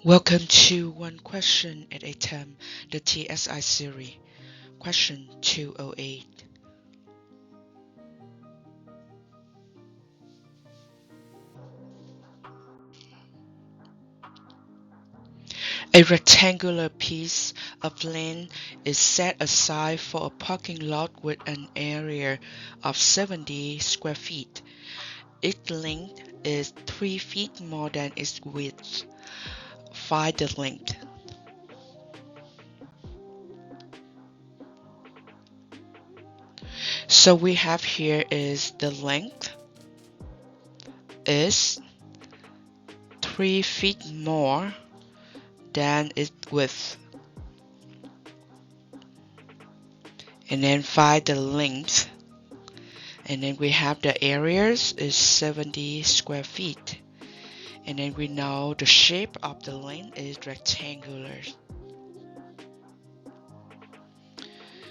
Welcome to One Question at a Time, the TSI series. Question 208. A rectangular piece of land is set aside for a parking lot with an area of 70 square feet. Its length is 3 feet more than its width. Find the length. So we have here is the length is 3 feet more than its width. And then find the length, and then we have the areas is 70 square feet, and then we know the shape of the length is rectangular.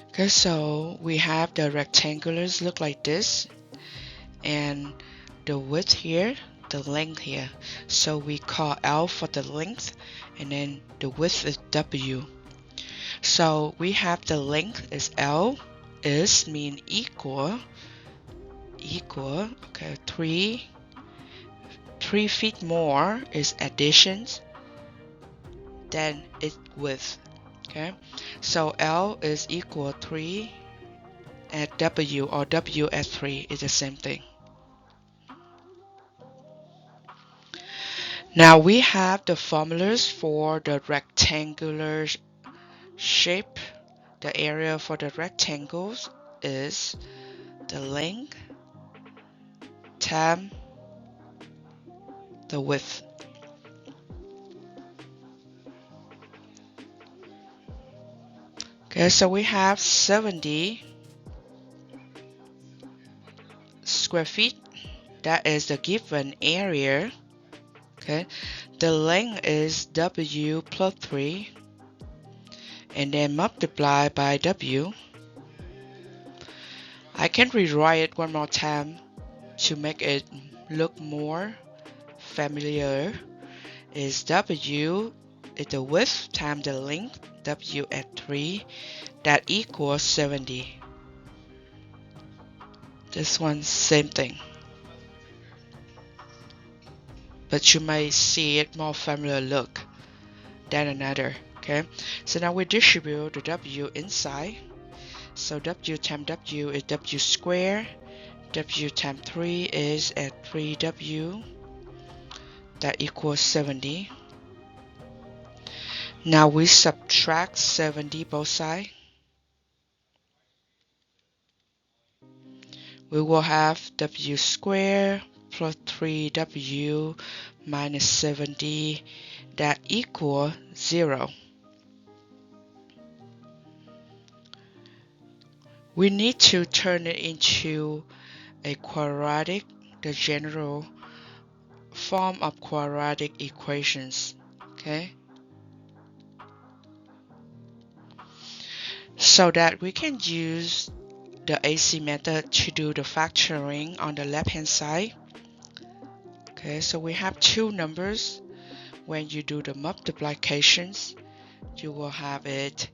Okay, so we have the rectangulars look like this, and the width here, the length here, so we call L for the length, and then the width is W. So we have the length is L is mean equal, okay, 3 feet more is additions than its width. Okay, so L is equal 3 at W, or W at 3 is the same thing. Now we have the formulas for the rectangular shape. The area for the rectangles is the length times the width. Okay, so we have 70 square feet. That is the given area. Okay, the length is W plus 3, and then multiply by W. I can rewrite it one more time to make it look more familiar. Is W is the width times the length, W at 3, that equals 70. This one, same thing, but you may see it more familiar look than another. Okay, so now we distribute the W inside. So W times W is W squared. W times 3 is at 3W. That equals 70. Now we subtract 70 both sides. We will have W squared plus 3W minus 70. That equals 0. We need to turn it into a quadratic, the general form of quadratic equations. Okay, so that we can use the AC method to do the factoring on the left hand side. Okay, so we have two numbers. When you do the multiplications, you will have it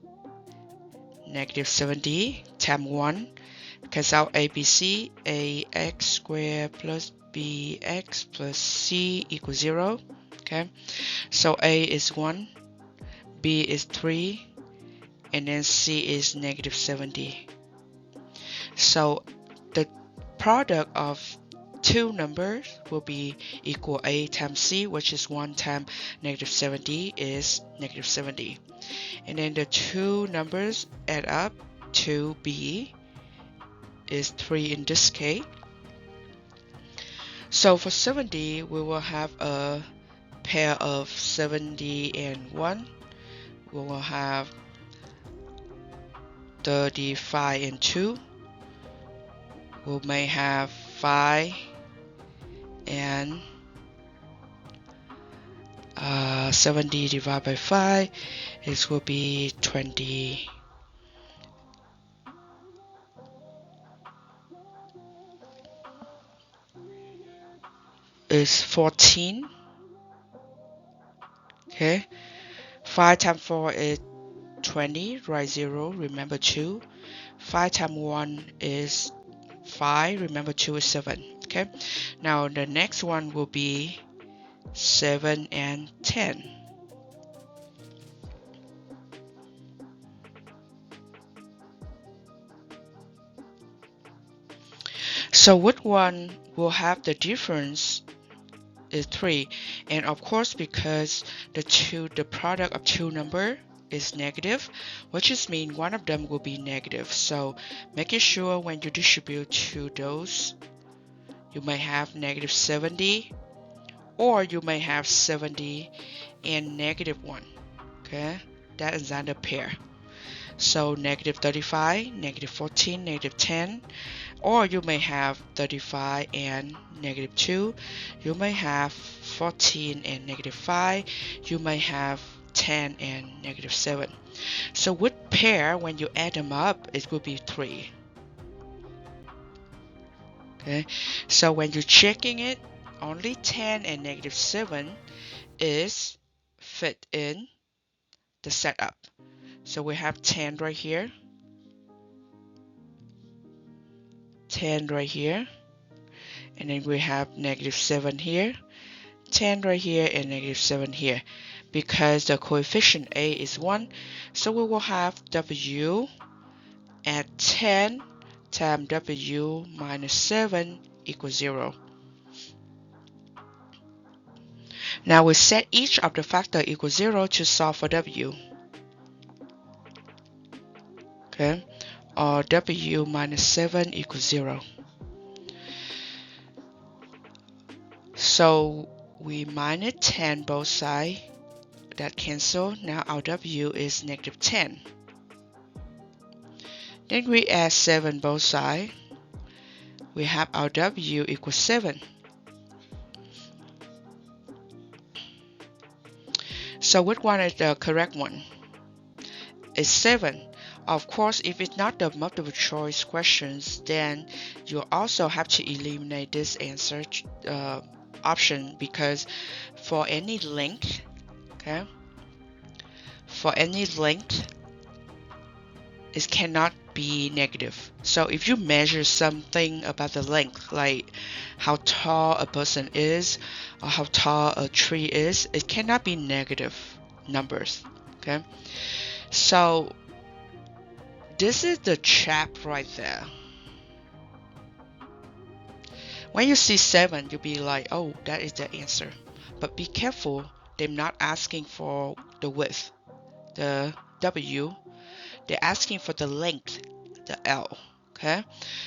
negative 70 times 1, because our ABC, ax squared plus bx plus c equals 0. Okay, so a is 1, b is 3, and then c is negative 70. So the product of two numbers will be equal a times c, which is 1 times negative 70 is negative 70. And then the two numbers add up to b is 3 in this case. So for 70, we will have a pair of 70 and 1. We will have 35 and 2. We may have 5 and 70 divided by 5, it will be 20. Is 14. Okay, 5 times 4 is 20, write 0, remember 2. 5 times 1 is 5, remember 2 is 7. Okay, now the next one will be 7 and 10. So which one will have the difference is 3, and of course because the product of two number is negative, which is mean one of them will be negative. So making sure when you distribute to those, you may have negative 70, or you may have 70 and negative 1. Okay, that is not a pair. So negative 35, negative 14, negative 10, or you may have 35 and negative 2. You may have 14 and negative 5. You may have 10 and negative 7. So with pair, when you add them up, it will be 3. Okay, so when you're checking it, only 10 and negative 7 is fit in the setup. So we have 10 right here, 10 right here, and then we have negative 7 here, 10 right here, and negative 7 here. Because the coefficient A is 1, so we will have W at 10 times W minus 7 equals 0. Now we set each of the factor equals 0 to solve for W. Okay, or W minus 7 equals 0. So we minus 10 both sides, that cancel. Now our W is negative 10. Then we add 7 both sides. We have our W equals 7. So which one is the correct one? It's 7. Of course, if it's not the multiple choice questions, then you also have to eliminate this answer option, because for any length, okay, for any length, it cannot be negative. So if you measure something about the length, like how tall a person is or how tall a tree is, it cannot be negative numbers. Okay, so this is the trap right there. When you see 7, you'll be like, oh, that is the answer. But be careful, they're not asking for the width, the W. They're asking for the length, the L. Okay,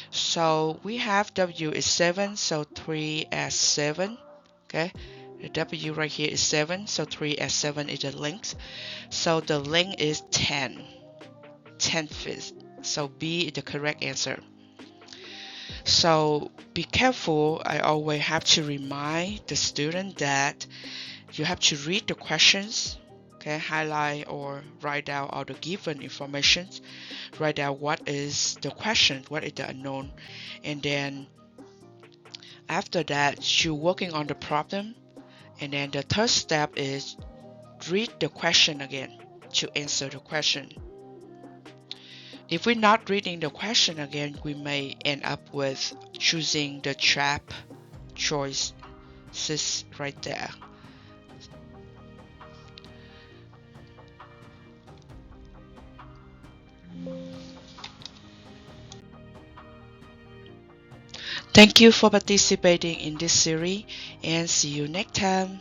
so we have W is 7, so 3 as 7. Okay, the W right here is 7, so 3 as 7 is the length. So the length is 10 feet. So B is the correct answer. So be careful. I always have to remind the student that you have to read the questions, okay, highlight or write down all the given information, write down what is the question, what is the unknown, and then after that you're working on the problem, and then the third step is read the question again to answer the question. If we're not reading the question again, we may end up with choosing the trap choices right there. Thank you for participating in this series, and see you next time.